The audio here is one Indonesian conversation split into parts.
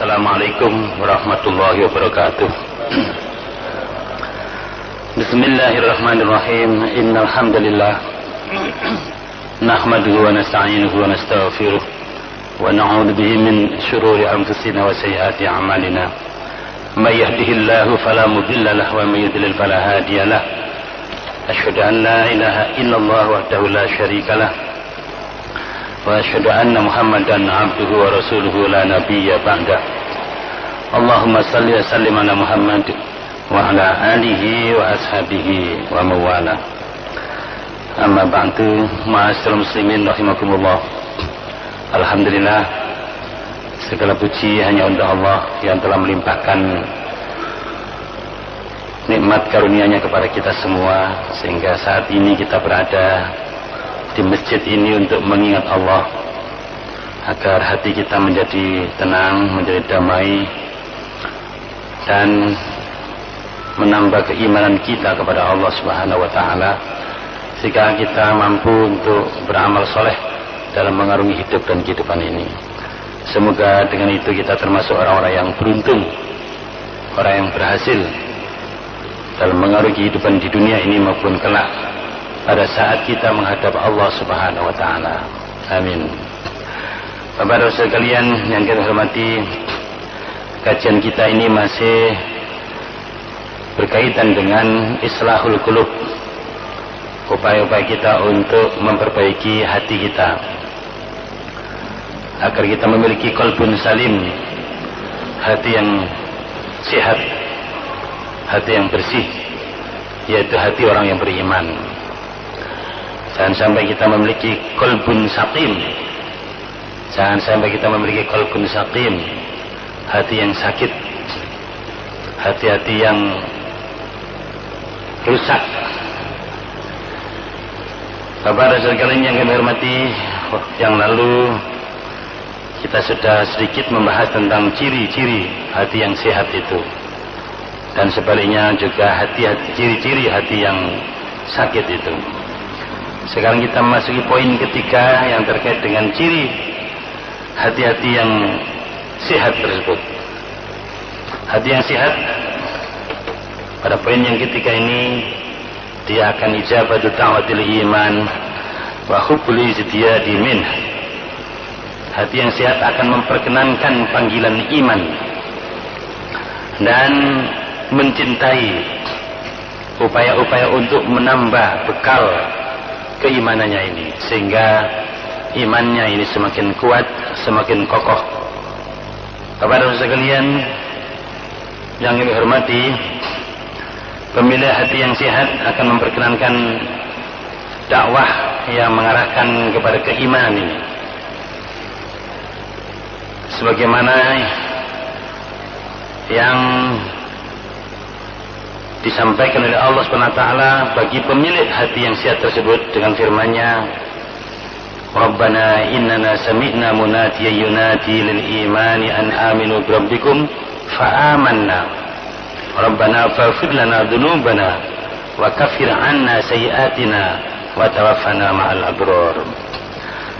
Assalamualaikum warahmatullahi wabarakatuh. Bismillahirrahmanirrahim. Innal hamdalillah nahmaduhu wa nasta'inuhu wa nastaghfiruh wa na'udzu bihi min shururi anfusina wa sayyiati a'malina. May yahdihillahu fala mudilla lahu wa may yudlil fala hadiya lahu. Asyhadu an la ilaha illallah wahdahu la syarika lahu wa asyhadu anna Muhammadan abduhu wa rasuluhu la nabiyya ba'da. Allahumma salli wa sallim ala Muhammad wa ala alihi wa ashabihi wa mawala. Amma ba'du, ma'asyiral muslimin rahimakumullah. Alhamdulillah, segala puji hanya untuk Allah yang telah melimpahkan nikmat karunia-Nya kepada kita semua, sehingga saat ini kita berada di masjid ini untuk mengingat Allah, agar hati kita menjadi tenang, menjadi damai, dan menambah keimanan kita kepada Allah Subhanahu wa Ta'ala, sehingga kita mampu untuk beramal soleh dalam mengarungi hidup dan kehidupan ini. Semoga dengan itu kita termasuk orang-orang yang beruntung, orang yang berhasil dalam mengarungi kehidupan di dunia ini maupun kelak pada saat kita menghadap Allah Subhanahu wa Ta'ala. Amin. Bapak-bapak sekalian yang kita hormati, kajian kita ini masih berkaitan dengan islahul qulub, upaya-upaya kita untuk memperbaiki hati kita agar kita memiliki qalbun salim, hati yang sehat, hati yang bersih, yaitu hati orang yang beriman. Jangan sampai kita memiliki qalbun saqim, jangan sampai kita memiliki qalbun saqim, hati yang sakit, hati-hati yang rusak. Bapak dan sekalian yang kami hormati, yang lalu kita sudah sedikit membahas tentang ciri-ciri hati yang sehat itu, dan sebaliknya juga ciri-ciri hati yang sakit itu. Sekarang kita memasuki poin ketiga yang terkait dengan ciri hati-hati yang sehat tersebut. Hati yang sehat pada poin yang ketiga ini, dia akan ijabatu da'watil iman wa hubbul izdiyadi min. Hati yang sehat akan memperkenankan panggilan iman dan mencintai upaya-upaya untuk menambah bekal keimanannya ini, sehingga imannya ini semakin kuat, semakin kokoh. Bapak-bapak sekalian yang kami hormati, pemilik hati yang sehat akan memperkenankan dakwah yang mengarahkan kepada keimanan ini, sebagaimana yang disampaikan oleh Allah SWT bagi pemilik hati yang sehat tersebut dengan firman-Nya, Rabbana innana sami'na munadiyan yunadi lil imani an aminu birabbikum fa amanna Rabbana faghfir lana dhunubana wa kaffir 'anna sayyi'atina wa tawaffana ma'al abrar.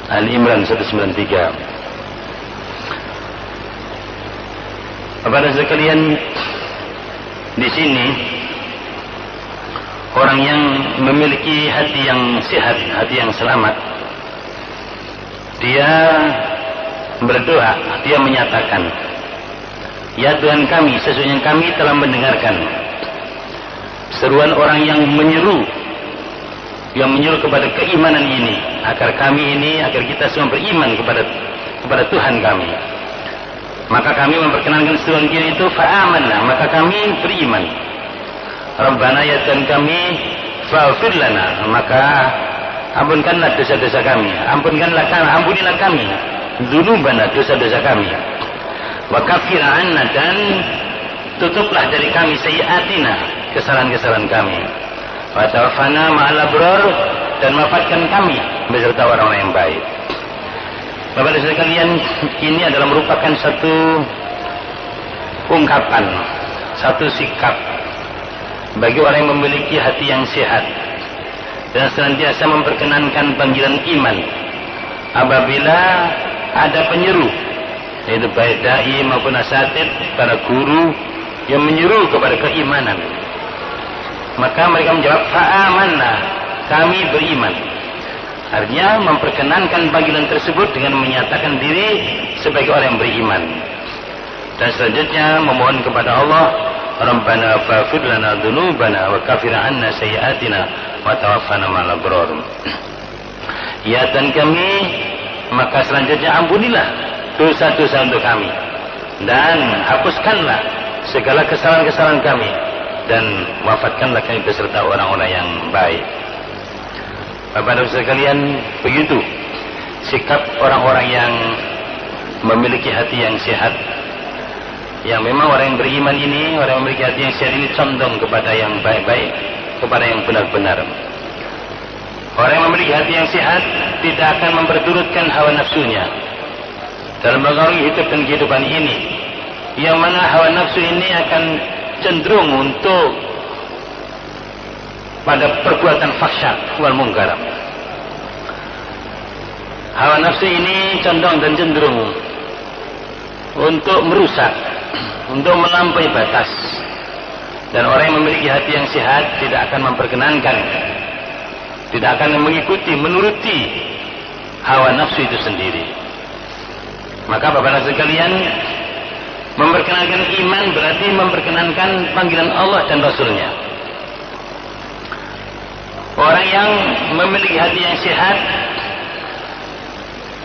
Al-Imran 193. Bapak dan sekalian, di sini orang yang memiliki hati yang sehat, hati yang selamat, dia berdoa, dia menyatakan, ya Tuhan kami, sesungguhnya kami telah mendengarkan seruan orang yang menyeru kepada keimanan ini, agar kita semua beriman kepada Tuhan kami. Maka kami memperkenankan seruan itu, fa'amanna, maka kami beriman. Rabbana, ya Tuhan kami, faghfir lana, maka ampunkanlah dosa-dosa kami, ampunilah kami dzunubana, dosa-dosa kami, wa kaffir 'anna, dan tutuplah dari kami sayyi'atina, kesalahan-kesalahan kami, wa tawaffana ma'al abrar, dan wafatkan kami beserta orang-orang yang baik. Bapak dan sekalian, ini adalah merupakan satu ungkapan, satu sikap bagi orang yang memiliki hati yang sehat dan senantiasa memperkenankan panggilan iman apabila ada penyeru Itu baik dai maupun asatid, para guru yang menyeru kepada keimanan. Maka mereka menjawab, fa'amanna, kami beriman. Artinya memperkenankan panggilan tersebut dengan menyatakan diri sebagai orang yang beriman. Dan selanjutnya memohon kepada Allah, Rabbana faghfir lana dzunubana wa kaffir 'anna sayyi'atina wa tawaffana ma'al abrar. Ya Tuhan kami, maka selanjutnya ampunilah dosa-dosa untuk kami dan hapuskanlah segala kesalahan-kesalahan kami dan wafatkanlah kami beserta orang-orang yang baik. Bapak dan Saudara sekalian, begitu sikap orang-orang yang memiliki hati yang sehat. Yang memang orang yang beriman ini, orang yang memiliki hati yang sehat ini condong kepada yang baik-baik, kepada yang benar-benar. Orang yang memiliki hati yang sehat tidak akan memperturutkan hawa nafsunya dalam mengarungi hidup dan kehidupan ini. Yang mana hawa nafsu ini akan cenderung untuk pada perbuatan fahsya wal munkar. Hawa nafsu ini condong dan cenderung untuk merusak, untuk melampaui batas. Dan orang yang memiliki hati yang sehat tidak akan memperkenankan, tidak akan mengikuti, menuruti hawa nafsu itu sendiri. Maka Bapak dan sekalian, memperkenankan iman berarti memperkenankan panggilan Allah dan Rasulnya. Orang yang memiliki hati yang sehat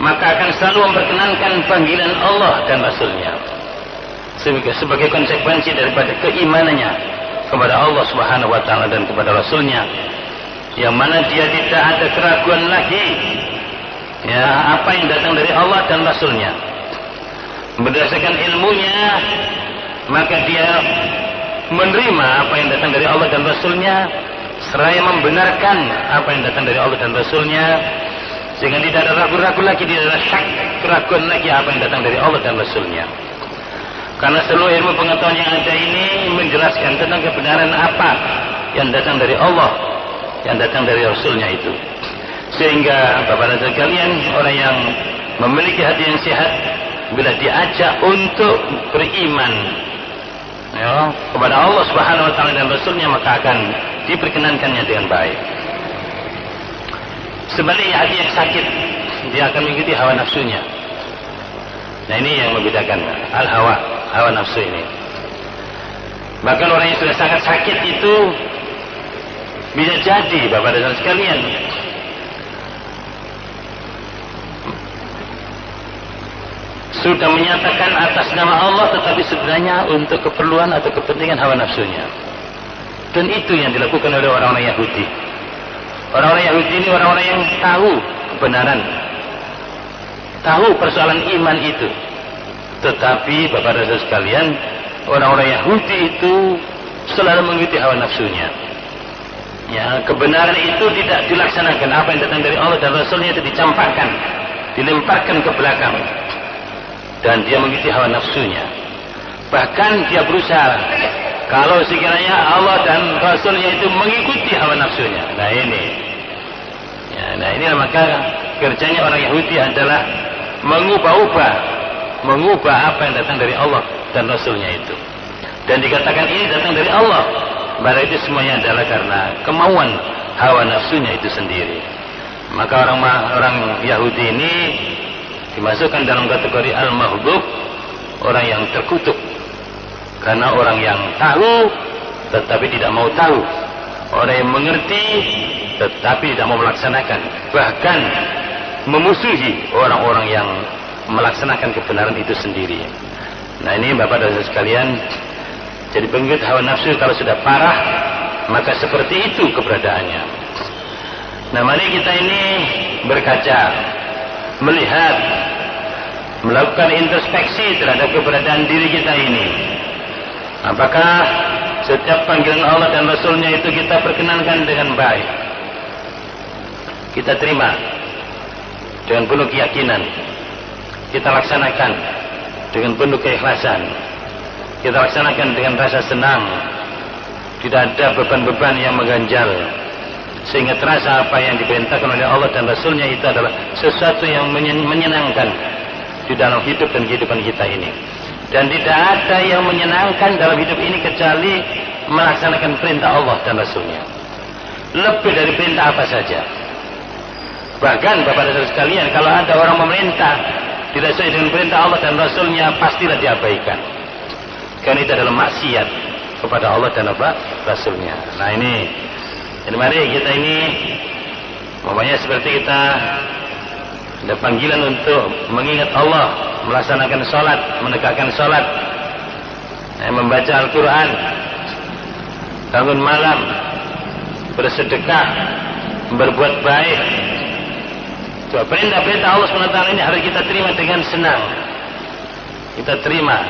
maka akan selalu memperkenankan panggilan Allah dan Rasulnya sebagai konsekuensi daripada keimanannya kepada Allah Subhanahu wa ta'ala dan kepada Rasulnya, yang mana dia tidak ada keraguan lagi ya apa yang datang dari Allah dan Rasulnya. Berdasarkan ilmunya maka dia menerima apa yang datang dari Allah dan Rasulnya, seraya membenarkan apa yang datang dari Allah dan Rasulnya, sehingga tidak ada ragu-ragu lagi, tidak ada syak, keraguan lagi apa yang datang dari Allah dan Rasulnya. Karena seluruh ilmu pengetahuan yang ada ini menjelaskan tentang kebenaran apa yang datang dari Allah, yang datang dari Rasulnya itu. Sehingga Bapak dan sekalian, orang yang memiliki hati yang sehat, bila diajak untuk beriman ya, kepada Allah Subhanahu wa ta'ala dan Rasulnya, maka akan diperkenankannya dengan baik. Sebaliknya hati yang sakit, dia akan mengikuti hawa nafsunya. Nah ini yang membedakan hawa nafsu ini. Bahkan orang yang sudah sangat sakit itu bisa jadi Bapak dan sekalian sudah menyatakan atas nama Allah, tetapi sebenarnya untuk keperluan atau kepentingan hawa nafsunya. Dan itu yang dilakukan oleh orang-orang Yahudi. Orang-orang Yahudi ini orang-orang yang tahu kebenaran, tahu persoalan iman itu, tetapi Bapak dan Saudara sekalian, orang-orang Yahudi itu selalu mengikuti hawa nafsunya. Ya, kebenaran itu tidak dilaksanakan. Apa yang datang dari Allah dan Rasulnya itu dicampakkan, dilemparkan ke belakang, dan dia mengikuti hawa nafsunya. Bahkan dia berusaha kalau sekiranya Allah dan Rasulnya itu mengikuti hawa nafsunya. Nah ini ya, nah ini maka kerjanya orang Yahudi adalah mengubah apa yang datang dari Allah dan Rasulnya itu, dan dikatakan ini datang dari Allah, padahal itu semuanya adalah karena kemauan hawa nafsunya itu sendiri. Maka orang Yahudi ini dimasukkan dalam kategori al-maghdub, orang yang terkutuk, karena orang yang tahu tetapi tidak mau tahu, orang yang mengerti tetapi tidak mau melaksanakan, bahkan memusuhi orang-orang yang melaksanakan kebenaran itu sendiri. Nah ini Bapak dan Saudara sekalian, jadi pengikut hawa nafsu kalau sudah parah, maka seperti itu keberadaannya. Nah mari kita ini berkaca, melihat, melakukan introspeksi terhadap keberadaan diri kita ini. Apakah setiap panggilan Allah dan Rasulnya itu kita perkenankan dengan baik, kita terima dengan penuh keyakinan, kita laksanakan dengan penuh keikhlasan, kita laksanakan dengan rasa senang, tidak ada beban-beban yang mengganjal, sehingga terasa apa yang diperintahkan oleh Allah dan Rasulnya itu adalah sesuatu yang menyenangkan, di dalam hidup dan kehidupan kita ini. Dan tidak ada yang menyenangkan dalam hidup ini kecuali melaksanakan perintah Allah dan Rasulnya. Lebih dari perintah apa saja. Bahkan Bapak dan Saudara sekalian, kalau ada orang memerintah tidak sesuai dengan perintah Allah dan Rasulnya, pastilah diabaikan. Karena itu adalah maksiat kepada Allah dan Rasulnya. Nah ini, jadi mari kita ini, umpamanya seperti kita ada panggilan untuk mengingat Allah, melaksanakan sholat, menegakkan sholat, membaca Al-Quran, bangun malam, bersedekah, berbuat baik. Coba perintah-perintah Allah SWT ini harus kita terima dengan senang. Kita terima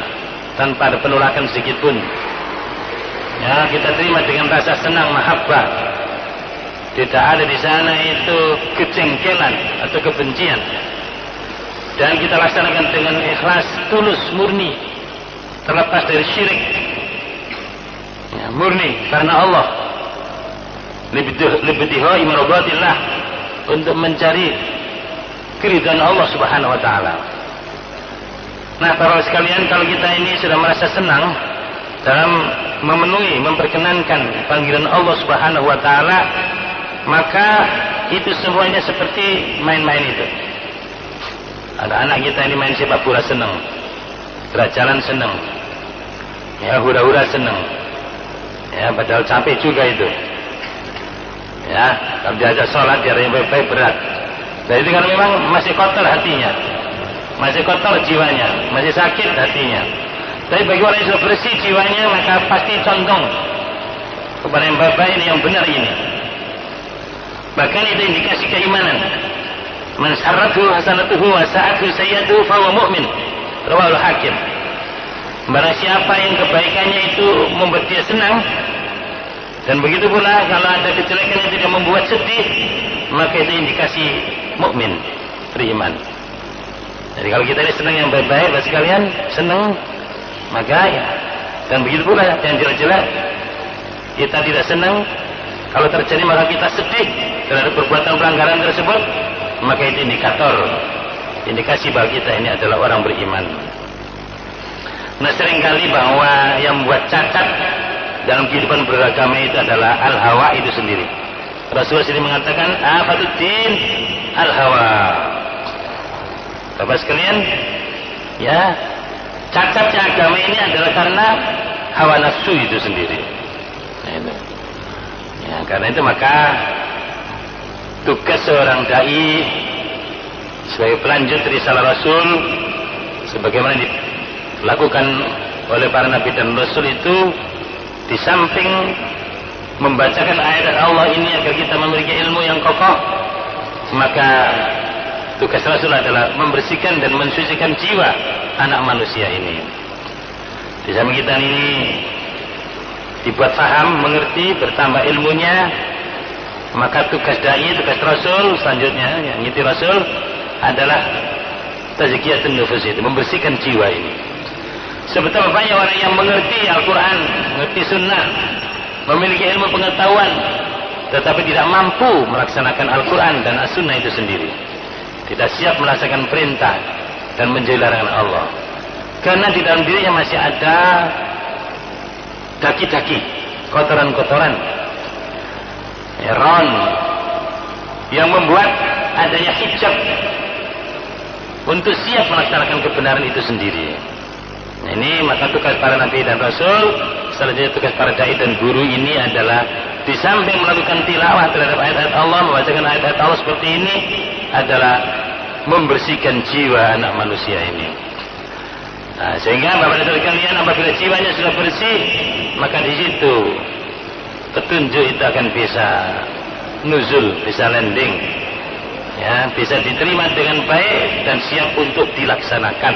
tanpa ada penolakan sedikit pun. Ya, kita terima dengan rasa senang, mahabbah. Tidak ada di sana itu kejengkelan atau kebencian. Dan kita laksanakan dengan ikhlas, tulus, murni, terlepas dari syirik. Ya, murni karena Allah. Libtihai maradatillah, untuk mencari keridhaan Allah Subhanahu wa taala. Nah, para sekalian, kalau kita ini sudah merasa senang dalam memenuhi, memperkenankan panggilan Allah Subhanahu wa taala, maka itu semuanya seperti main-main itu. Ada anak kita ini main sepak bola senang, jalan senang, ya hura-hura senang, ya padahal capek juga itu. Ya, kalau diajak sholat dia yang baik-baik berat. Dan itu karena memang masih kotor hatinya, masih kotor jiwanya, masih sakit hatinya. Tapi bagi orang yang sudah bersih jiwanya, maka pasti condong kepada yang baik-baik ini, yang benar ini. Bahkan itu indikasi keimanan. Man sarrathu hasanatuhu wa sa'athu sayyi'atuhu fa huwa mu'min. Rawahul Hakim. Barang siapa yang kebaikannya itu membuat dia senang, dan begitu pula kalau ada kejelekan yang tidak membuat sedih, maka itu indikasi mukmin, beriman. Jadi kalau kita ini senang yang baik-baik, bagi sekalian senang, maka ya. Dan begitu pula yang jelek-jelek, kita tidak senang. Kalau terjadi maka kita sedih terhadap perbuatan pelanggaran tersebut, maka itu indikator, indikasi bahwa kita ini adalah orang beriman. Nah, seringkali bahwa yang membuat cacat dalam kehidupan beragama itu adalah al-hawa itu sendiri. Rasulullah sendiri mengatakan, afatuddin al-hawa. Bapak sekalian, ya, cacatnya agama ini adalah karena hawa nafsu itu sendiri. Nah, itu. Ya, karena itu maka tugas seorang dai sebagai pelanjut risalah Rasul, sebagaimana dilakukan oleh para nabi dan rasul itu, di samping membacakan ayat Allah ini agar kita memiliki ilmu yang kokoh, maka tugas Rasul adalah membersihkan dan mensucikan jiwa anak manusia ini. Di samping kita ini dibuat faham, mengerti, bertambah ilmunya, maka tugas dai, tugas Rasul selanjutnya yang ngiti Rasul adalah tazkiyatun nufus, itu membersihkan jiwa ini. Sebetulnya banyak orang yang mengerti Al-Quran, mengerti Sunnah, memiliki ilmu pengetahuan, tetapi tidak mampu melaksanakan Al-Quran dan As-Sunnah itu sendiri. Tidak siap melaksanakan perintah dan menjauhi larangan Allah, karena di dalam dirinya masih ada daki-daki, kotoran-kotoran, ron, yang membuat adanya hijab untuk siap melaksanakan kebenaran itu sendiri. Nah, ini maka tugas para nabi dan rasul, selanjutnya tugas para dai dan guru ini adalah di samping melakukan tilawah terhadap ayat-ayat Allah, membacakan ayat-ayat Allah seperti ini, adalah membersihkan jiwa anak manusia ini. Nah, sehingga Bapak dan kalian, apabila jiwanya sudah bersih, maka di situ petunjuk itu akan bisa nuzul, bisa landing, ya, bisa diterima dengan baik dan siap untuk dilaksanakan.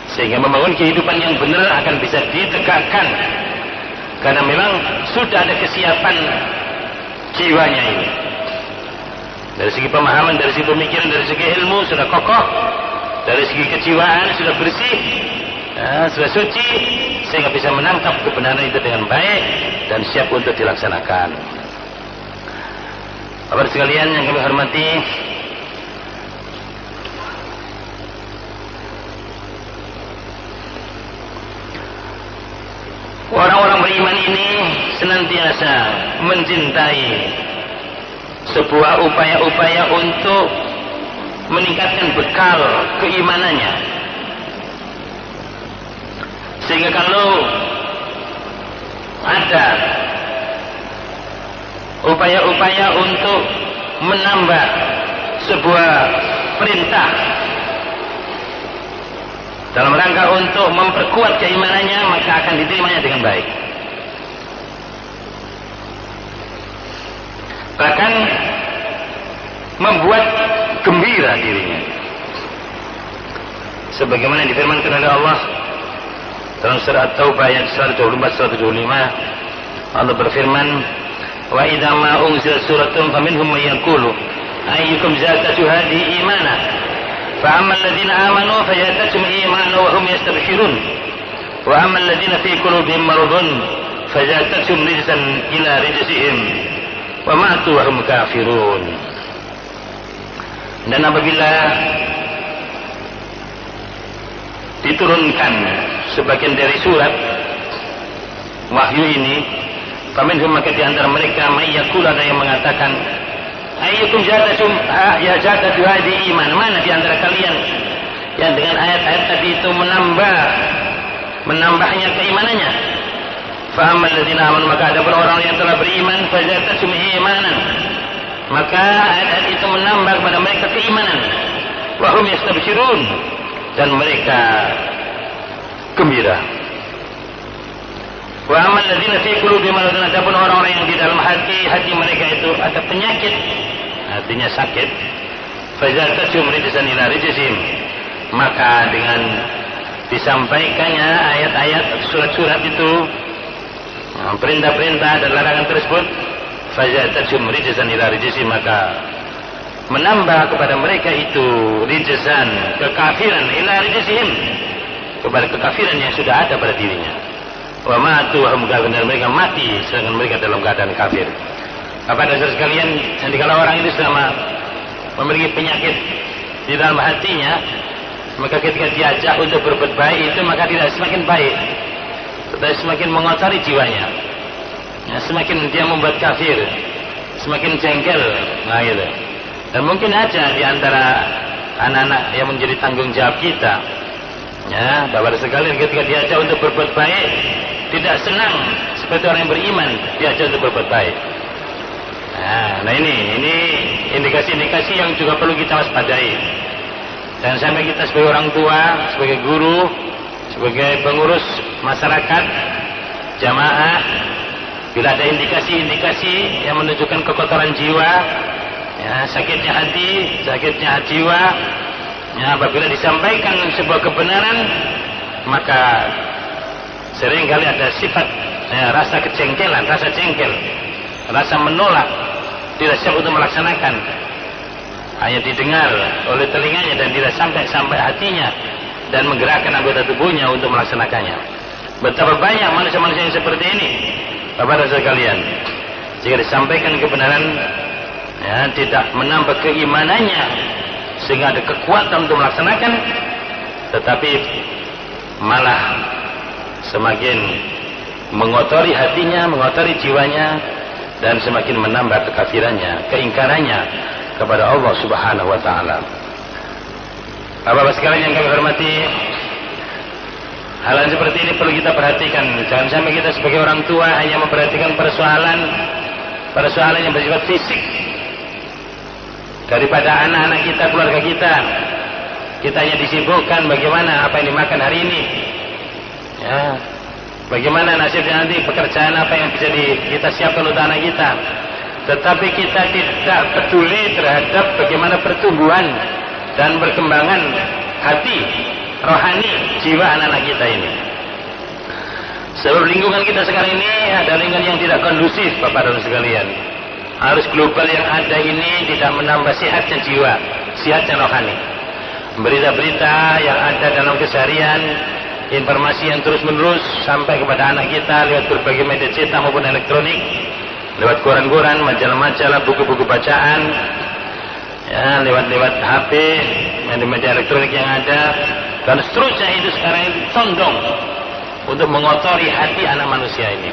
Sehingga membangun kehidupan yang benar akan bisa ditegakkan, karena memang sudah ada kesiapan jiwanya ini. Dari segi pemahaman, dari segi pemikiran, dari segi ilmu sudah kokoh, dari segi kejiwaan sudah bersih, ya, sudah suci, sehingga bisa menangkap kebenaran itu dengan baik dan siap untuk dilaksanakan. Bapak sekalian yang kami hormati, Orang-orang beriman ini senantiasa mencintai sebuah upaya-upaya untuk meningkatkan bekal keimanannya, sehingga kalau ada upaya-upaya untuk menambah sebuah perintah dalam rangka untuk memperkuat keimanannya, maka akan diterimanya dengan baik. Bahkan membuat gembira dirinya, sebagaimana difirmankan oleh Allah dalam surah At-Taubah ayat 124-125. Allah berfirman, wa idza ma unzilat suratun faminhum man yaqulu ayyukum zadatu hadhihi imana fa ammal ladzina amanu fayatatuhum imana wa hum yastabshirun wa ammal ladzina fi qulubihim maradun fayatatuhum rijsan ila rijsihim wa matu wa hum kafirun. Dan apabila diturunkan sebagian dari surat wahyu ini, faminhum, maka di antara mereka may yaqul, ada yang mengatakan ayyukum zadatu hadhihi iman, mana di antara kalian yang dengan ayat-ayat tadi itu menambahnya keimanannya. Fa ammal ladzina amanu, maka ada orang yang telah beriman, fazadatum imanan, maka ayat-ayat itu menambah kepada mereka keimanan. Wa hum yastabshirun, dan mereka gembira. Wa amal ladzina fi qulubihim maradun, adapun orang-orang yang di dalam hati mereka itu ada penyakit, artinya sakit, fazadatum rijsan ila rijsihim, maka dengan disampaikannya ayat-ayat surat-surat itu, perintah-perintah dan larangan tersebut, fazadatum rijsan ila rijsihim, maka menambah kepada mereka itu rijsan, kekafiran, ila rijsihim, kepada kekafiran yang sudah ada pada dirinya. Wa matu wa hum kafirun, mereka mati sedangkan mereka dalam keadaan kafir. Apa dasar sekalian, kalau orang itu selama memiliki penyakit di dalam hatinya, maka ketika diajak untuk berbuat baik itu, maka tidak semakin baik, tetapi semakin mengotori jiwanya, ya, semakin dia membuat kafir, semakin jengkel. Nah itu. Dan mungkin aja di antara anak-anak yang menjadi tanggung jawab kita, ya, Bapak sekalian, ketika diajak untuk berbuat baik, tidak senang seperti orang yang beriman diajak untuk berbuat baik. Nah ini indikasi-indikasi yang juga perlu kita waspadai. Dan sampai kita sebagai orang tua, sebagai guru, sebagai pengurus masyarakat, jamaah, bila ada indikasi-indikasi yang menunjukkan kekotoran jiwa, ya, sakitnya hati, sakitnya jiwa, ya, apabila disampaikan sebuah kebenaran, maka seringkali ada sifat, ya, rasa kejengkelan, rasa jengkel, rasa menolak, tidak siap untuk melaksanakan, hanya didengar oleh telinganya dan tidak sampai hatinya dan menggerakkan anggota tubuhnya untuk melaksanakannya. Betapa banyak manusia-manusia yang seperti ini, Bapak dan sekalian, jika disampaikan kebenaran, ya, tidak menambah keimanannya sehingga ada kekuatan untuk melaksanakan, tetapi malah semakin mengotori hatinya, mengotori jiwanya, dan semakin menambah kekafirannya, keingkarannya kepada Allah Subhanahu wa taala. Bapak-bapak sekalian yang kami hormati, hal yang seperti ini perlu kita perhatikan. Jangan sampai kita sebagai orang tua hanya memperhatikan persoalan yang bersifat fisik daripada anak-anak kita, keluarga kita. Kita hanya disibukkan bagaimana apa yang dimakan hari ini, ya, bagaimana nasibnya nanti, pekerjaan apa yang bisa kita siapkan untuk anak kita, tetapi kita tidak peduli terhadap bagaimana pertumbuhan dan perkembangan hati, rohani, jiwa anak-anak kita ini. Sebab lingkungan kita sekarang ini ada lingkungan yang tidak kondusif, Bapak dan sekalian. Arus global yang ada ini tidak menambah sehatnya jiwa, sehatnya rohani. Berita-berita yang ada dalam keseharian, informasi yang terus-menerus sampai kepada anak kita lewat berbagai media cetak maupun elektronik, lewat koran-koran, majalah-majalah, buku-buku bacaan, ya, lewat HP, media elektronik yang ada, dan seterusnya, itu sekarang condong untuk mengotori hati anak manusia ini.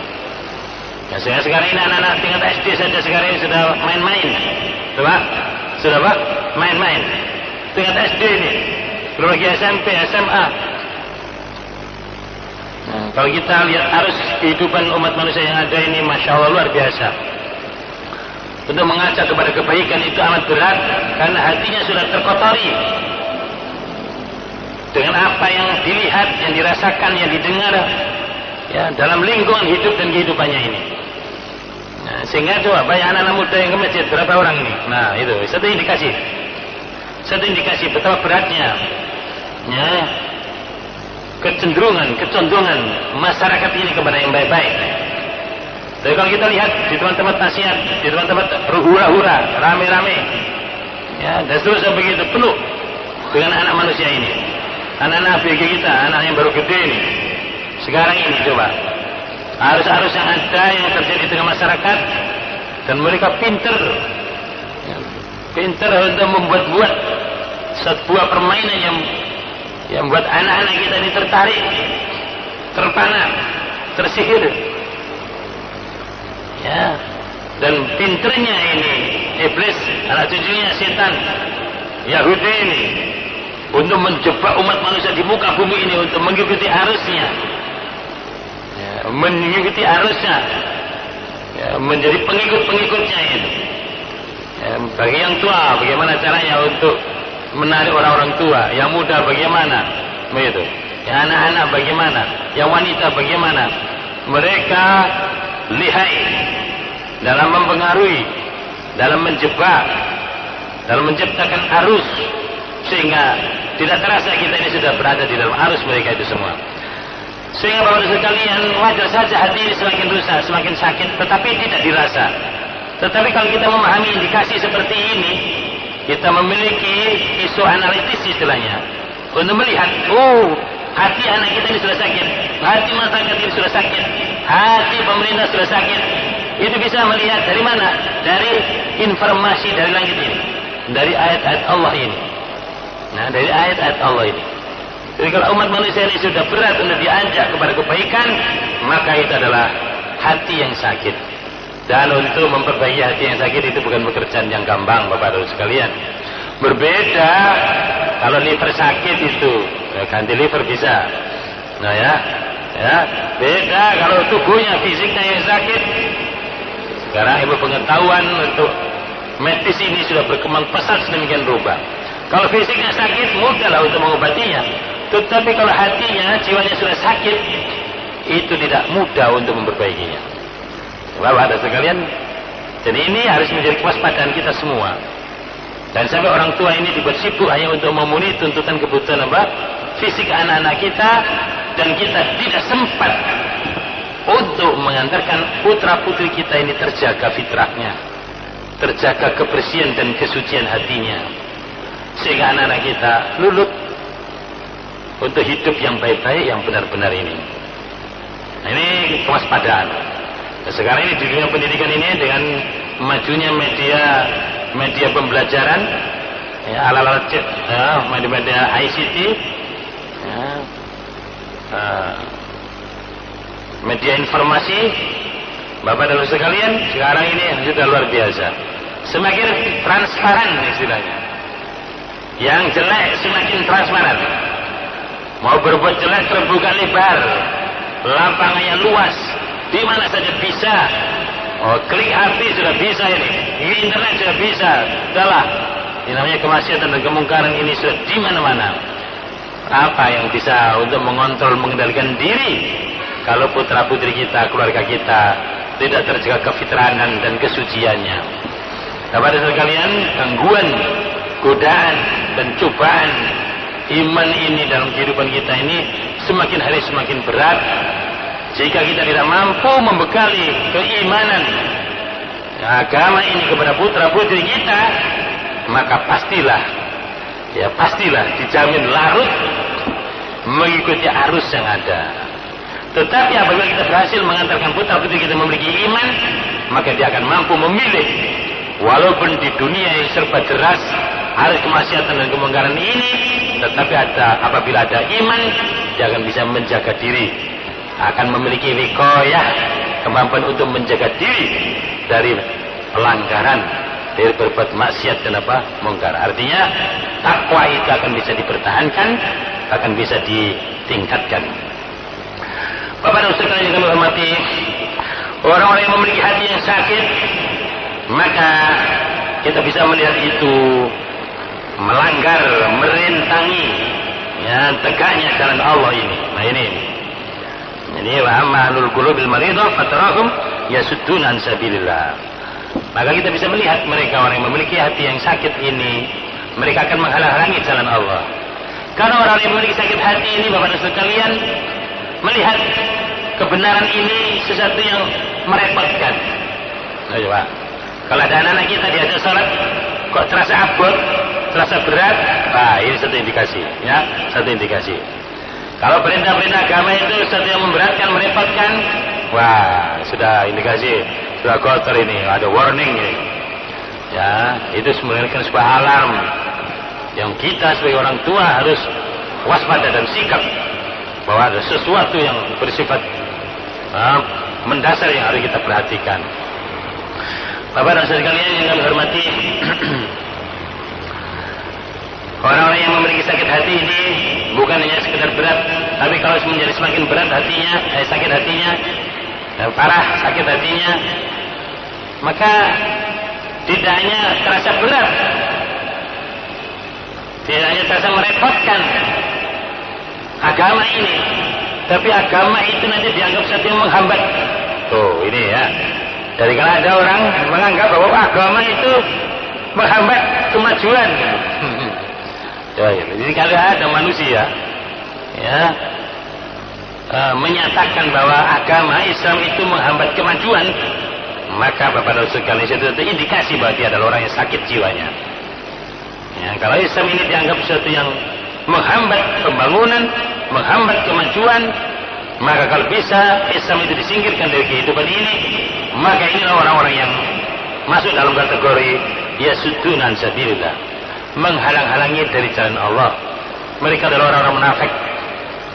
Ya, sekarang ini anak-anak tingkat SD saja sekarang ini sudah main-main. Sudah Pak? Main-main. Tingkat SD ini. Belum lagi SMP, SMA. Kalau kita lihat arus kehidupan umat manusia yang ada ini, Masya Allah luar biasa. Untuk mengajak kepada kebaikan itu amat berat, karena hatinya sudah terkotori dengan apa yang dilihat, yang dirasakan, yang didengar, ya, dalam lingkungan hidup dan kehidupannya ini. Nah, sehingga coba banyak anak-anak muda yang ke masjid, berapa orang ini? Nah, itu satu indikasi betapa beratnya, ya, kecondongan masyarakat ini kepada yang baik-baik. Tapi kalau kita lihat di tempat-tempat nasihat, di tempat-tempat hura-hura, rame-rame, ya, dan seterusnya begitu, penuh dengan anak manusia ini, anak-anak ABG kita, anak yang baru gede ini. Sekarang ini coba, arus-arus yang ada yang terjadi di tengah masyarakat, dan mereka pinter untuk membuat sebuah permainan yang membuat anak-anak kita ini tertarik, terpana, tersihir. Ya, dan pinternya ini iblis, anak cucunya setan Yahudi ini, untuk menjebak umat manusia di muka bumi ini untuk mengikuti arusnya, ya, ya, menjadi pengikut-pengikutnya itu. Ya, bagi yang tua, bagaimana caranya untuk menarik orang-orang tua, yang muda bagaimana, begitu. Yang anak-anak bagaimana, yang wanita bagaimana. Mereka lihai dalam mempengaruhi, dalam menjebak, dalam menciptakan arus, sehingga tidak terasa kita ini sudah berada di dalam arus mereka itu semua. Sehingga bapak-bapak sekalian, wajar saja hati ini semakin rusak, semakin sakit, tetapi tidak dirasa. Tetapi kalau kita memahami indikasi seperti ini, kita memiliki isu analitis istilahnya, untuk melihat, hati anak kita ini sudah sakit, hati masyarakat ini sudah sakit, hati pemerintah sudah sakit. Itu bisa melihat dari mana? Dari informasi dari langit ini, dari ayat-ayat Allah ini. Nah, dari ayat-ayat Allah ini. Jadi kalau umat manusia ini sudah berat untuk diajak kepada kebaikan, maka itu adalah hati yang sakit. Dan untuk memperbaiki hati yang sakit itu bukan pekerjaan yang gampang, Bapak-Ibu sekalian. Berbeda kalau liver sakit itu, ya, ganti liver bisa. Nah, ya, beda kalau tubuhnya, fisiknya yang sakit. Sekarang ilmu pengetahuan untuk medis ini sudah berkembang pesat sedemikian rupa. Kalau fisiknya sakit, mudahlah untuk mengobatinya. Tetapi kalau hatinya, jiwanya sudah sakit, itu tidak mudah untuk memperbaikinya. Bapak dan sekalian, jadi ini harus menjadi kewaspadaan kita semua. Dan sampai orang tua ini dibuat sibuk hanya untuk memenuhi tuntutan kebutuhan fisik anak-anak kita, dan kita tidak sempat untuk mengantarkan putra-putri kita ini terjaga fitrahnya, terjaga kebersihan dan kesucian hatinya, sehingga anak-anak kita luluh untuk hidup yang baik-baik, yang benar-benar ini. Nah, ini kewaspadaan. Nah, sekarang ini di dunia pendidikan ini dengan majunya media pembelajaran, ya, alat-alat media ICT, ya, media informasi, Bapak dan Ibu sekalian, sekarang ini sudah luar biasa. Semakin transparan istilahnya. Yang jelek semakin transparan. Mau berbuat jelek terbuka lebar, lapangannya luas, di mana saja bisa. Klik HP sudah bisa ini, internet sudah bisa. Sudahlah, ini namanya kemaksiatan dan kemungkaran ini sudah di mana-mana. Apa yang bisa untuk mengontrol, mengendalikan diri kalau putra-putri kita, keluarga kita tidak terjaga kefitrahan dan kesuciannya? Bapak dan sekalian, gangguan, godaan dan cobaan iman ini dalam kehidupan kita ini semakin hari semakin berat. Jika kita tidak mampu membekali keimanan agama ini kepada putra-putri kita, maka pastilah dijamin larut mengikuti arus yang ada. Tetapi apabila kita berhasil mengantarkan putra-putri kita memiliki iman, maka dia akan mampu memilih, walaupun di dunia yang serba deras, arus kemaksiatan dan kemungkaran ini, tetapi apabila ada iman, dia akan bisa menjaga diri akan memiliki wiqayah, kemampuan untuk menjaga diri dari pelanggaran, dari berbuat maksiat dan mungkar. Artinya takwa itu akan bisa dipertahankan, akan bisa ditingkatkan. Bapak dan saudara yang kami hormati, orang-orang yang memiliki hati yang sakit, maka kita bisa melihat itu melanggar, merintangi ya tegaknya jalan Allah ini. Nah ini. Jadi wa amalul qulubil maridah fatarahum yasudduna an sabilillah. Maka kita bisa melihat mereka orang yang memiliki hati yang sakit ini, mereka akan menghalang-halangi jalan Allah. Karena orang yang memiliki sakit hati ini, Bapak dan sekalian, melihat kebenaran ini sesuatu yang merepotkan. Ayo Pak, kalau ada anak-anak kita diajak sholat, kok terasa abot, terasa berat, nah ini satu indikasi, ya, satu indikasi. Kalau perintah-perintah agama itu sesuatu yang memberatkan, merepotkan, wah sudah indikasi, sudah kotor ini, ada warning ini. Ya, itu sebenarnya sebuah alarm yang kita sebagai orang tua harus waspada dan sikap bahwa ada sesuatu yang bersifat mendasar yang harus kita perhatikan. Bapak dan saudara sekalian yang kami hormati, orang-orang yang memiliki sakit hati ini bukan hanya sekedar berat, tapi kalau menjadi semakin berat hatinya, sakit hatinya, parah sakit hatinya, maka tidak hanya terasa berat, tidak hanya terasa merepotkan agama ini, tapi agama itu nanti dianggap sesuatu yang menghambat. Tuh ini ya. Jadi kalau ada orang menganggap bahwa agama itu menghambat kemajuan. Jadi kalau ada manusia ya menyatakan bahwa agama Islam itu menghambat kemajuan, maka Bapak dan sekalian itu indikasi bahwa dia adalah orang yang sakit jiwanya. Ya, kalau Islam ini dianggap sesuatu yang menghambat pembangunan, menghambat kemajuan, maka kalau bisa Islam itu disingkirkan dari kehidupan ini, maka inilah orang-orang yang masuk dalam kategori yasudduna an sabilillah, menghalang-halangi dari jalan Allah. Mereka adalah orang-orang munafik,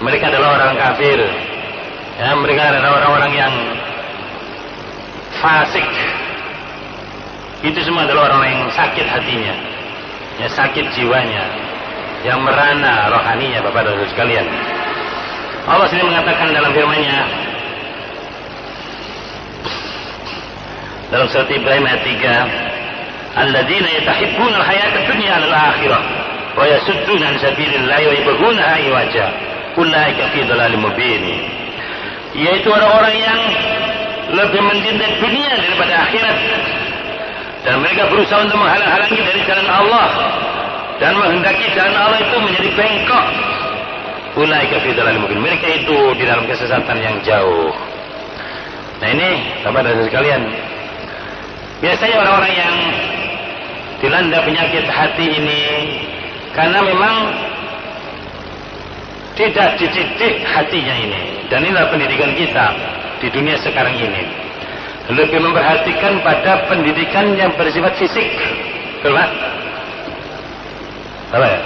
mereka adalah orang kafir, ya, mereka adalah orang-orang yang fasik. Itu semua adalah orang-orang yang sakit hatinya, yang sakit jiwanya, yang merana rohaninya. Bapak dan Ibu sekalian, Allah sendiri mengatakan dalam firman-Nya dalam surat Ibrahim ayat 3, alladzina yatahibbuna al-hayata ad-dunya 'ala al-akhirah wa yasudduna an sabilillahi wa yabghunaha iwaja ulaika fi dhalalin mubin. Yaitu orang-orang yang lebih mencintai dunia daripada akhirat, dan mereka berusaha untuk menghalang-halangi dari jalan Allah dan menghendaki jalan Allah itu menjadi bengkok. Ulaika fi dhalalin mubin. Mereka itu di dalam kesesatan yang jauh. Nah ini Bapak dan Ibu sekalian, biasanya orang-orang yang dilanda penyakit hati ini karena memang tidak dididik hatinya ini. Dan inilah pendidikan kita di dunia sekarang ini, lebih memperhatikan pada pendidikan yang bersifat fisik. Betul Pak? Apa ya?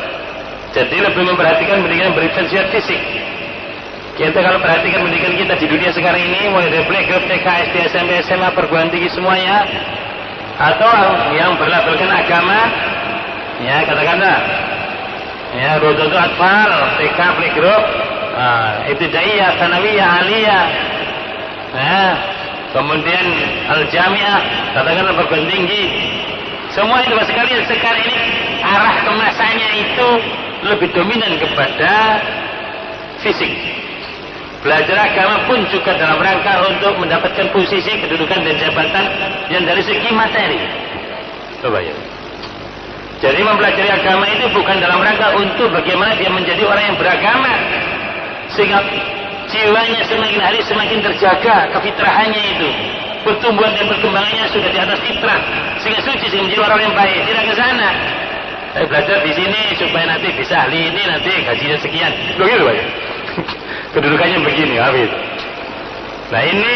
Jadi lebih memperhatikan pendidikan yang bersifat fisik. Kita kalau perhatikan pendidikan kita di dunia sekarang ini, mulai dari playgroup, TK, SD, SMP, SMA, perguruan tinggi semuanya, atau yang berlabelkan agama, ya katakanlah, ya Rodoto Atfal, TK, playgroup, Ibtidaiyah, Tsanawiyah, Aliyah, nah, kemudian Al-Jami'ah, katakanlah perguruan tinggi, semua itu sekalian sekarang ini arah kemasannya itu lebih dominan kepada fisik. Belajar agama pun juga dalam rangka untuk mendapatkan posisi, kedudukan dan jabatan yang dari segi materi. Coba ya. Jadi mempelajari agama itu bukan dalam rangka untuk bagaimana dia menjadi orang yang beragama, sehingga jiwanya semakin hari semakin terjaga, kefitrahannya itu, pertumbuhan dan perkembangannya sudah di atas fitrah, sehingga suci, sehingga menjadi orang yang baik. Tidak ke sana. Saya belajar di sini supaya nanti bisa ahli ini, nanti gajinya sekian. Begitu Pak. Kedudukannya begini, habis. Nah ini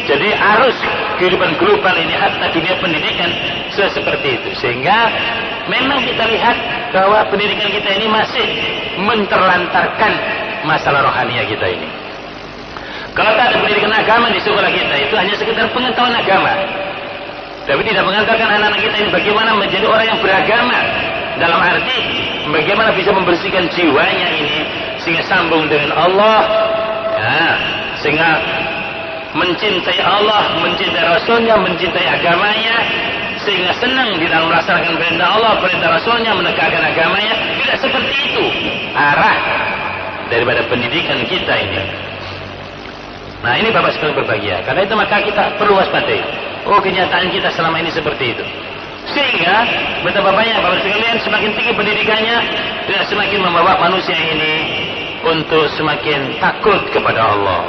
jadi arus kehidupan global ini, hatta dunia pendidikan seperti itu, sehingga memang kita lihat bahwa pendidikan kita ini masih menterlantarkan masalah rohania kita ini. Kalau tak ada pendidikan agama di sekolah kita, itu hanya sekedar pengetahuan agama. Tapi tidak mengantarkan anak-anak kita ini bagaimana menjadi orang yang beragama. Dalam arti, bagaimana bisa membersihkan jiwanya ini, sehingga sambung dengan Allah, ya, sehingga mencintai Allah, mencintai Rasulnya, mencintai agamanya, sehingga senang di dalam melaksanakan perintah Allah, perintah Rasulnya, menegakkan agamanya. Tidak seperti itu arah daripada pendidikan kita ini. Nah, ini Bapak sekalian berbahagia. Karena itu maka kita perlu waspadai. Oh, kenyataan kita selama ini seperti itu. Sehingga betapa banyak Bapak sekalian, semakin tinggi pendidikannya, dia semakin membawa manusia ini untuk semakin takut kepada Allah,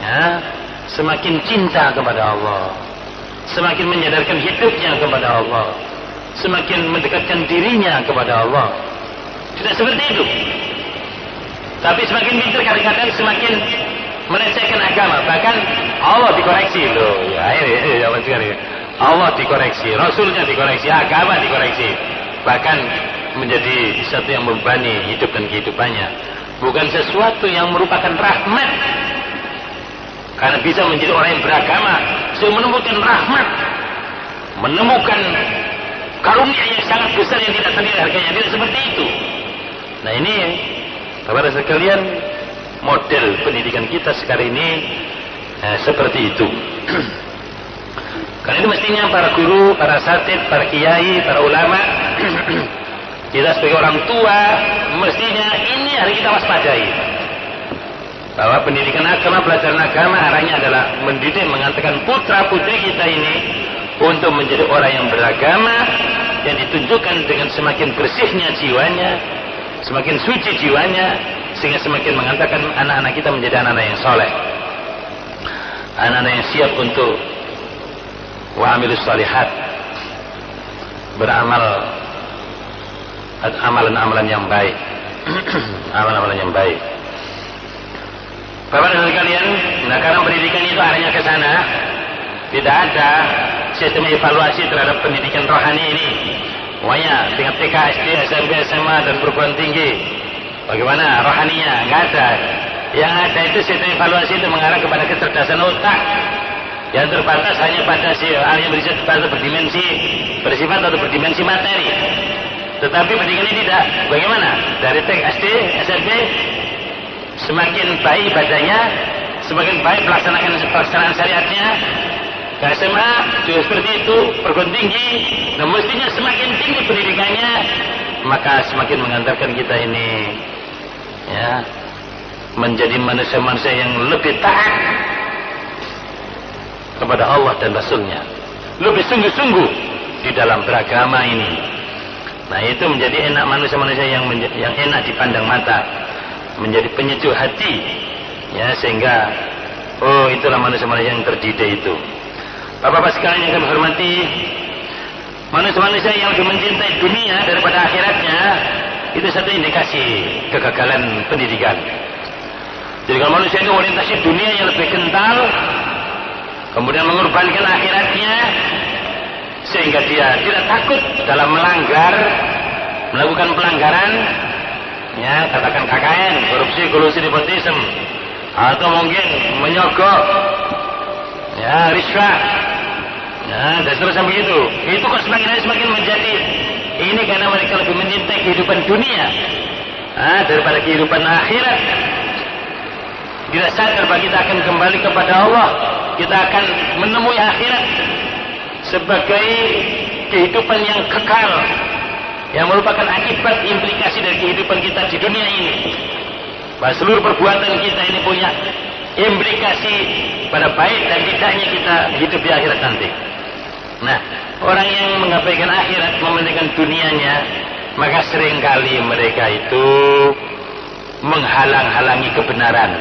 ya, semakin cinta kepada Allah, semakin menyadarkan hidupnya kepada Allah, semakin mendekatkan dirinya kepada Allah. Tidak seperti itu. Tapi semakin pintar kadang-kadang semakin melecehkan agama. Bahkan Allah dikoreksi loh. Ya ini zaman sekarang. Allah dikoreksi, Rasulnya dikoreksi, agama dikoreksi. Bahkan menjadi satu yang membebani hidup dan kehidupannya. Bukan sesuatu yang merupakan rahmat. Karena bisa menjadi orang yang beragama, sehingga menemukan rahmat, menemukan karunia yang sangat besar yang tidak ternilai harganya. Tidak seperti itu. Nah ini, kepada sekalian, model pendidikan kita sekarang ini seperti itu. Karena itu mestinya para guru, para asatidz, para kiai, para ulama, kita sebagai orang tua, mestinya ini harus kita waspadai. Bahwa pendidikan agama, pelajaran agama arahnya adalah mendidik, mengantarkan putra putri kita ini untuk menjadi orang yang beragama, yang ditunjukkan dengan semakin bersihnya jiwanya, semakin suci jiwanya, sehingga semakin mengantarkan anak-anak kita menjadi anak-anak yang soleh, anak-anak yang siap untuk wa'amilus shalihat, beramal amalan-amalan yang baik. Amalan-amalan yang baik. Bapak dan sekalian, nah karena pendidikan itu arahnya ke sana, tidak ada sistem evaluasi terhadap pendidikan rohani ini. Semuanya tingkat TK, SD, SMP, SMA dan perguruan tinggi. Bagaimana rohaninya? Nggak ada. Yang ada itu sistem evaluasi itu mengarah kepada kecerdasan otak. Yang terbatas hanya pada hal yang bersifat atau berdimensi materi. Tetapi pendidikan ini tidak. Bagaimana? Dari TK, SD, SMP, semakin baik ibadahnya, semakin baik pelaksanaan syariatnya. Ke SMA juga seperti itu, perguruan tinggi. Nah, mestinya semakin tinggi pendidikannya, maka semakin mengantarkan kita ini, ya, menjadi manusia-manusia yang lebih taat kepada Allah dan Rasulnya, lebih sungguh-sungguh di dalam beragama ini. Nah, itu menjadi enak manusia-manusia yang enak dipandang mata, menjadi penyejuk hati, ya, sehingga oh itulah manusia-manusia yang terdidik itu. Bapak-bapak sekalian yang kami hormati, manusia-manusia yang lebih mencintai dunia daripada akhiratnya, itu satu indikasi kegagalan pendidikan. Jadi kalau manusia itu orientasi dunia yang lebih kental, kemudian mengorbankan akhiratnya, sehingga dia tidak takut dalam melakukan pelanggaran, ya, katakan KKN, korupsi, kolusi, nepotisme, atau mungkin menyogok, ya, riswah, ya, dan seterusnya begitu. Itu kok semakin menjadi ini karena mereka lebih mencintai kehidupan dunia daripada kehidupan akhirat. Tidak sadar bahwa kita akan kembali kepada Allah, kita akan menemui akhirat sebagai kehidupan yang kekal, yang merupakan akibat implikasi dari kehidupan kita di dunia ini. Bahwa seluruh perbuatan kita ini punya implikasi pada baik dan tidaknya kita hidup di akhirat nanti. Nah, orang yang mengabaikan akhirat, mementingkan dunianya, maka seringkali mereka itu menghalang-halangi kebenaran,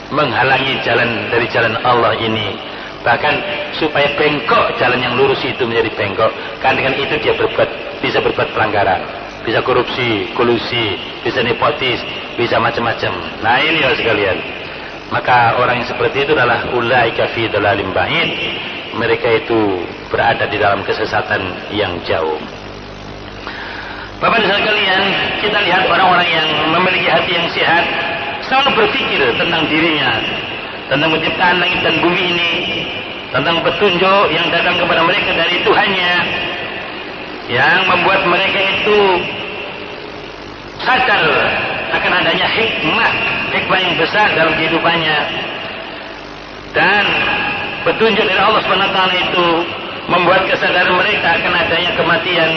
menghalangi jalan dari jalan Allah ini. Bahkan supaya bengkok jalan yang lurus itu menjadi bengkok. Karena dengan itu dia bisa berbuat pelanggaran, bisa korupsi, kolusi, bisa nepotis, bisa macam-macam. Nah ini ya sekalian. Maka orang yang seperti itu adalah ulaika fi dhalalim ba'id. Mereka itu berada di dalam kesesatan yang jauh. Bapak dan sekalian, kita lihat orang-orang yang memiliki hati yang sehat, selalu berpikir tentang dirinya, tentang penciptaan langit dan bumi ini, tentang petunjuk yang datang kepada mereka dari Tuhannya, yang membuat mereka itu sadar akan adanya hikmah yang besar dalam kehidupannya. Dan petunjuk dari Allah SWT itu membuat kesadaran mereka akan adanya kematian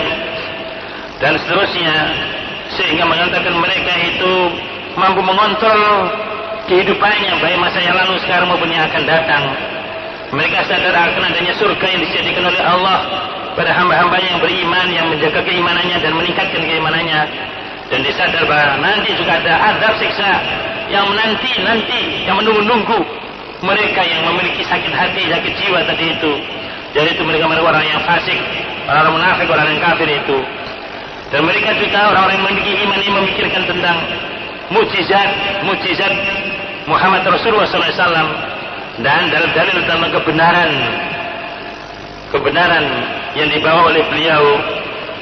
dan seterusnya, sehingga mengantarkan mereka itu mampu mengontrol kehidupannya, baik masa yang lalu, sekarang maupun yang akan datang. Mereka sadar akan adanya surga yang disediakan oleh Allah pada hamba-hambanya yang beriman, yang menjaga keimanannya dan meningkatkan keimanannya. Dan disadar bahwa nanti juga ada azab siksa yang nanti yang menunggu mereka yang memiliki sakit hati, sakit jiwa tadi itu. Jadi itu mereka orang yang fasik, orang munafik, orang yang kafir itu. Dan mereka juga orang-orang yang memiliki iman yang memikirkan tentang mukjizat Muhammad Rasulullah SAW dan dalil-dalil tentang kebenaran yang dibawa oleh beliau,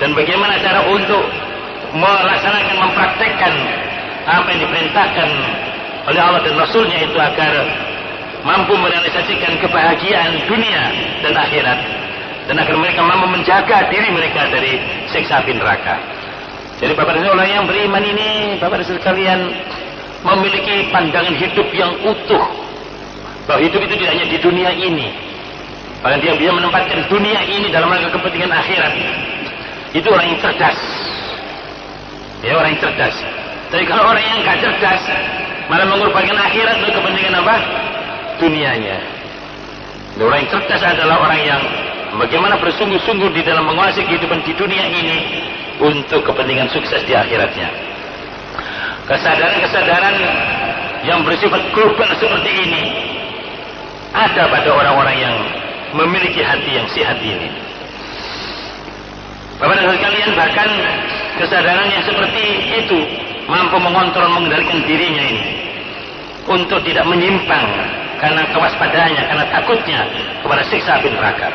dan bagaimana cara untuk melaksanakan, mempraktekkan apa yang diperintahkan oleh Allah dan Rasulnya itu agar mampu merealisasikan kebahagiaan dunia dan akhirat, dan agar mereka mampu menjaga diri mereka dari siksa api neraka. Jadi Bapak dan orang yang beriman ini, Bapak dan sekalian, memiliki pandangan hidup yang utuh, bahwa hidup itu tidak hanya di dunia ini, bahkan dia bisa menempatkan dunia ini dalam rangka kepentingan akhirat. Itu orang yang cerdas, ya, orang yang cerdas. Tapi kalau orang yang gak cerdas malah mengorbankan akhirat untuk kepentingan apa? Dunianya. Dan orang yang cerdas adalah orang yang bagaimana bersungguh-sungguh di dalam menguasai kehidupan di dunia ini untuk kepentingan sukses di akhiratnya. Kesadaran-kesadaran yang bersifat global seperti ini ada pada orang-orang yang memiliki hati yang sehat ini. Bapak dan sekalian, bahkan kesadaran yang seperti itu mampu mengontrol, mengendalikan dirinya ini untuk tidak menyimpang karena kewaspadaannya, karena takutnya kepada siksa api neraka.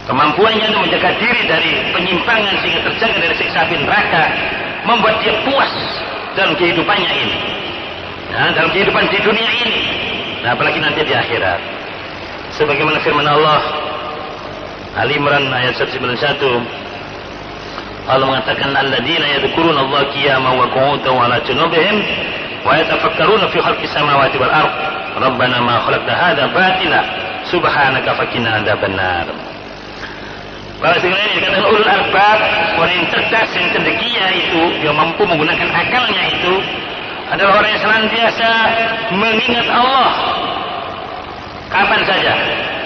Kemampuannya untuk menjaga diri dari penyimpangan sehingga terjaga dari siksa api neraka membuat dia puas dalam kehidupannya ini, nah, dalam kehidupan di dunia ini, nah, apalagi nanti di akhirat. Sebagaimana firman Allah Ali Imran ayat 191, Allah mengatakan alladzina yadhkuruna Allah qiyaman wa qu'udan wa 'ala junubihim wa yatafakkaruna fi khalqis samawati wal ard rabbana ma khalaqta hadza batila subhanaka faqina adzabannar. Bahwa sebenarnya dikatakan ulul albab, orang yang cerdas, yang cendekia itu, yang mampu menggunakan akalnya itu adalah orang yang senantiasa mengingat Allah kapan saja,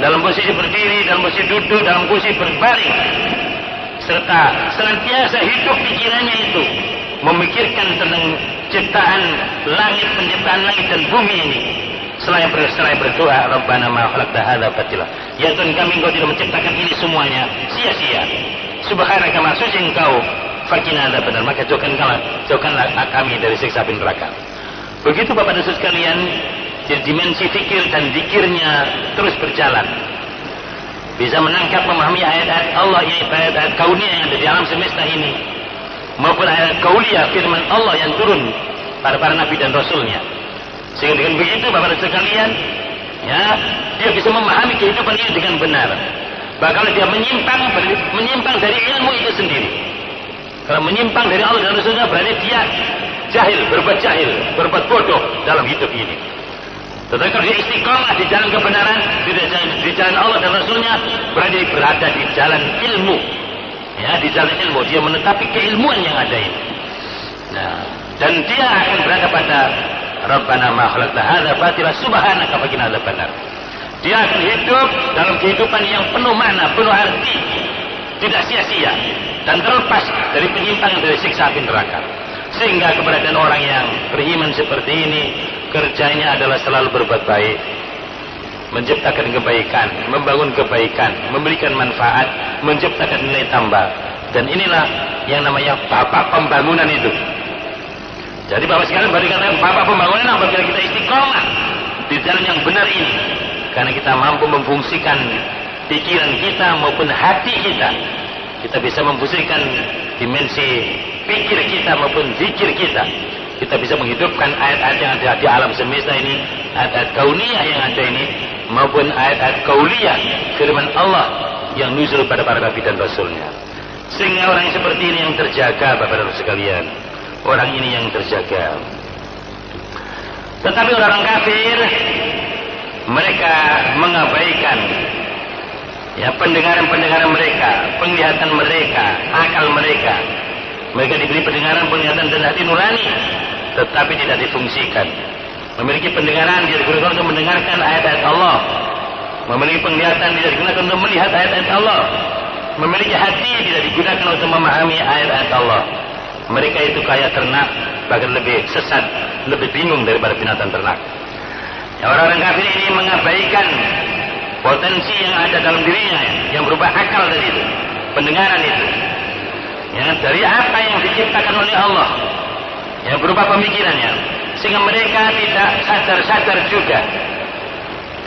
dalam posisi berdiri, dalam posisi duduk, dalam posisi berbaring, serta senantiasa hidup pikirannya itu memikirkan tentang ciptaan langit, penciptaan langit dan bumi ini. Selain berdoa, Rabbana ma khalaqta hadza batila, ya Tuhan kami, Engkau tidak menciptakan ini semuanya sia-sia. Subhanaka, maha suci Engkau, faqina adzabannar, maka jauhkanlah kami dari siksa api neraka. Begitu Bapak dan Saudara sekalian, dimensi fikir dan zikirnya terus berjalan, bisa menangkap, memahami ayat-ayat Allah, ayat-ayat kauniyah yang ada di alam semesta ini, maupun ayat kauliyah firman Allah yang turun pada para nabi dan rasulnya. Sehingga dengan begitu Bapak dan sekalian, ya, dia bisa memahami kehidupan ini dengan benar. Bahkan dia menyimpang dari ilmu itu sendiri. Kalau menyimpang dari Allah dan Rasulnya, berarti dia berbuat bodoh dalam hidup ini. Tetapi kalau dia istiqomah di jalan kebenaran, di jalan Allah dan Rasulnya, berarti berada di jalan ilmu. Ya, di jalan ilmu, dia menetapi keilmuan yang ada ini. Nah, dan dia akan berada pada Rabbana ma khalaqta hadza batila subhanaka faqina adzabannar. Dia akan hidup dalam kehidupan yang penuh makna, penuh arti, tidak sia-sia dan terlepas dari penyimpangan dari siksa api neraka. Sehingga keberadaan orang yang beriman seperti ini, kerjanya adalah selalu berbuat baik, menciptakan kebaikan, membangun kebaikan, memberikan manfaat, menciptakan nilai tambah. Dan inilah yang namanya bapak pembangunan itu. Jadi Bapak sekalian, baru dikatakan bapak pembangunan apabila kita istiqomah di jalan yang benar ini, karena kita mampu memfungsikan pikiran kita maupun hati kita. Kita bisa memfungsikan dimensi pikir kita maupun zikir kita kita bisa menghidupkan ayat-ayat yang ada di alam semesta ini, ayat-ayat kauniyah yang ada ini, maupun ayat-ayat kauliyah firman Allah yang nuzul pada para nabi dan rasulnya. Sehingga orang yang seperti ini yang terjaga, Bapak-Bapak sekalian. Orang ini yang terjaga. Tetapi orang kafir, mereka mengabaikan pendengaran mereka, penglihatan mereka, akal mereka. Mereka diberi pendengaran, penglihatan dan hati nurani, tetapi tidak difungsikan. Memiliki pendengaran tidak digunakan untuk mendengarkan ayat-ayat Allah. Memiliki penglihatan tidak digunakan untuk melihat ayat-ayat Allah. Memiliki hati tidak digunakan untuk memahami ayat-ayat Allah. Mereka itu kayak ternak, bahkan lebih sesat, lebih bingung daripada binatang ternak. Orang-orang kafir ini mengabaikan potensi yang ada dalam dirinya, yang berupa akal tadi itu, pendengaran itu, ya, dari apa yang diciptakan oleh Allah, yang berupa pemikirannya, sehingga mereka tidak sadar-sadar juga,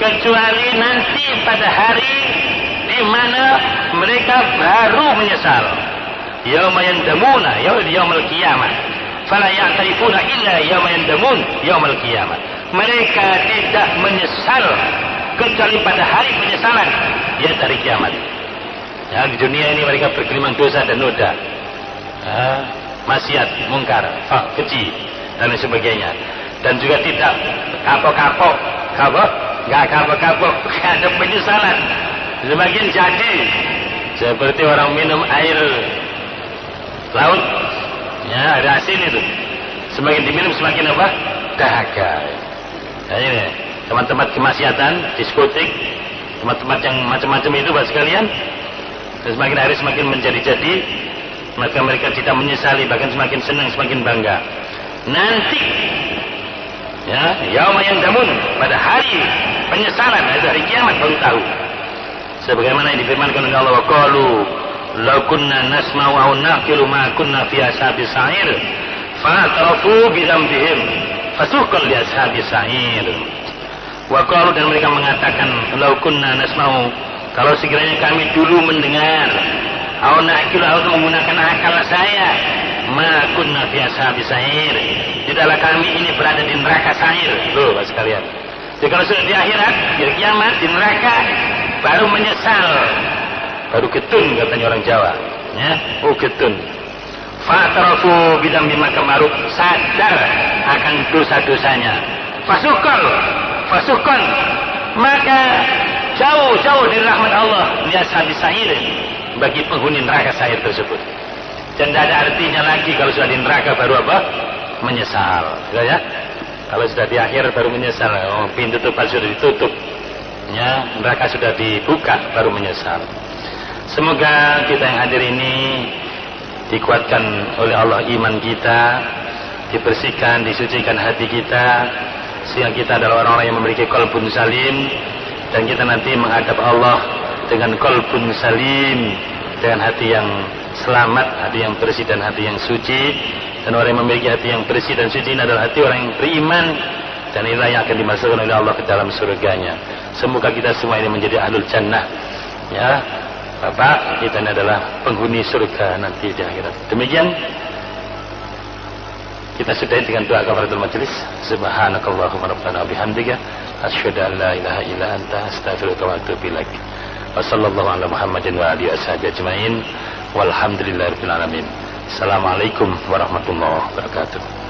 kecuali nanti pada hari di mana mereka baru menyesal. Yauma yandamuna yaumul qiyamah, fala ya'tarifuna illa yauma yandamun yaumul qiyamah. Mereka tidak menyesal kecuali pada hari penyesalan, yaitu hari kiamat. Ya, di dunia ini mereka bergelimang dosa dan noda, maksiat, mungkar, keji dan lain sebagainya, dan juga tidak kapok-kapok, nggak kapok-kapok, ada penyesalan. Sebagian jadi seperti orang minum air laut, ya, ada asin itu. Semakin diminum semakin apa? Dahaga. Ya, ini tempat-tempat kemaksiatan, diskotik, tempat-tempat yang macam-macam itu Bapak sekalian. Dan semakin hari semakin menjadi-jadi, maka mereka tidak menyesali, bahkan semakin senang, semakin bangga. Nanti, ya, yauma yandamun, pada hari penyesalan, itu hari kiamat baru tahu. Sebagaimana yang difirmankan oleh Allah, wa qalu law kunna nasma'u aw naqilu ma kunna fi ashabis sa'ir fa'tarafu bi dzambihim fasuqal li ashabis sa'ir. Wa qalu, dan mereka mengatakan, law kunna nasma'u, kalau sekiranya kami dulu mendengar, aw naqilu, atau menggunakan akal saya, ma kunna fi ashabis sa'ir, tidaklah kami ini berada di neraka sa'ir. Loh Bapak sekalian, jadi kalau sudah di akhirat, di kiamat, di neraka, baru menyesal, baru getun katanya orang Jawa, ya, getun. Fa'tarafu bidambi, maka baru sadar akan dosa-dosanya. Fasukon, maka jauh dari rahmat Allah, lihat habis sa'ir, bagi penghuni neraka sa'ir tersebut. Dan tidak ada artinya lagi kalau sudah di neraka baru apa? Menyesal, ya. Kalau sudah di akhir baru menyesal, pintu tobat sudah ditutup, ya, neraka sudah dibuka, baru menyesal. Semoga kita yang hadir ini dikuatkan oleh Allah iman kita, dibersihkan, disucikan hati kita, sehingga kita adalah orang-orang yang memiliki qalbun salim, dan kita nanti menghadap Allah dengan qalbun salim, dengan hati yang selamat, hati yang bersih dan hati yang suci. Dan orang yang memiliki hati yang bersih dan suci ini adalah hati orang yang beriman, dan inilah yang akan dimasukkan oleh Allah ke dalam surganya. Semoga kita semua ini menjadi ahlul jannah, ya Bapak, kita ini adalah penghuni surga nanti di akhirat. Demikian kita sudahi dengan doa kafaratul majelis. Subhanakallahumma rabbana bihamdika asyhadu an la ilaha illa anta astaghfiruka wa atubu ilaik. Wa sallallahu ala Muhammadin wa alihi washabihi ajmain. Walhamdulillahirabbil alamin. Assalamualaikum warahmatullahi wabarakatuh.